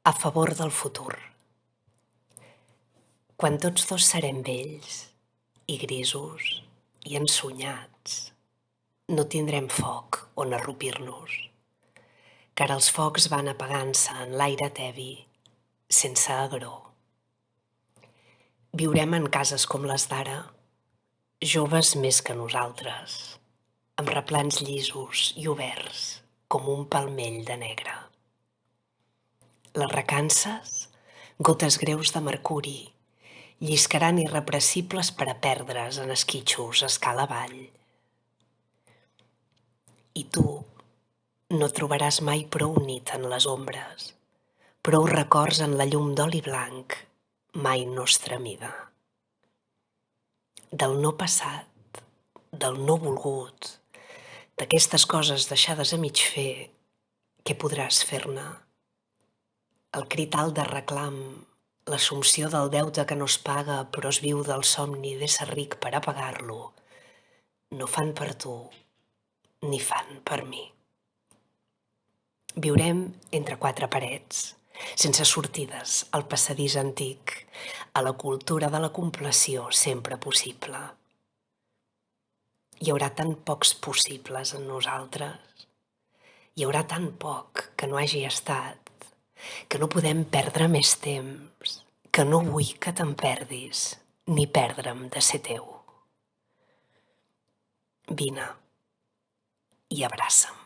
A favor del futur. Quan tots dos serem vells i grisos i ensonyats, no tindrem foc on arrupir-nos, car els focs van apagant-se en l'aire tebi, sense agror. Viurem en cases com les d'ara, joves més que nosaltres, amb replans llisos i oberts com un palmell de negre. Les recances, gotes greus de mercuri, lliscaran irrepressibles per a perdre's en esquitxos escala avall. I tu no trobaràs mai prou nit en les ombres, prou records en la llum d'oli blanc, mai nostra mida. Del no passat, del no volgut, d'aquestes coses deixades a mig fer, què podràs fer-ne? El crit alt de reclam, l'assumpció del deute que no es paga però es viu del somni d'ésser ric per a pagar-lo, no fan per tu ni fan per mi. Viurem entre quatre parets, sense sortides al passadís antic, a la cultura de la compleció sempre possible. Hi haurà tan pocs possibles en nosaltres, hi haurà tan poc que no hagi estat, que no podem perdre més temps, que no vull que te'n perdis, ni perdre'm de ser teu. Vine i abraça'm.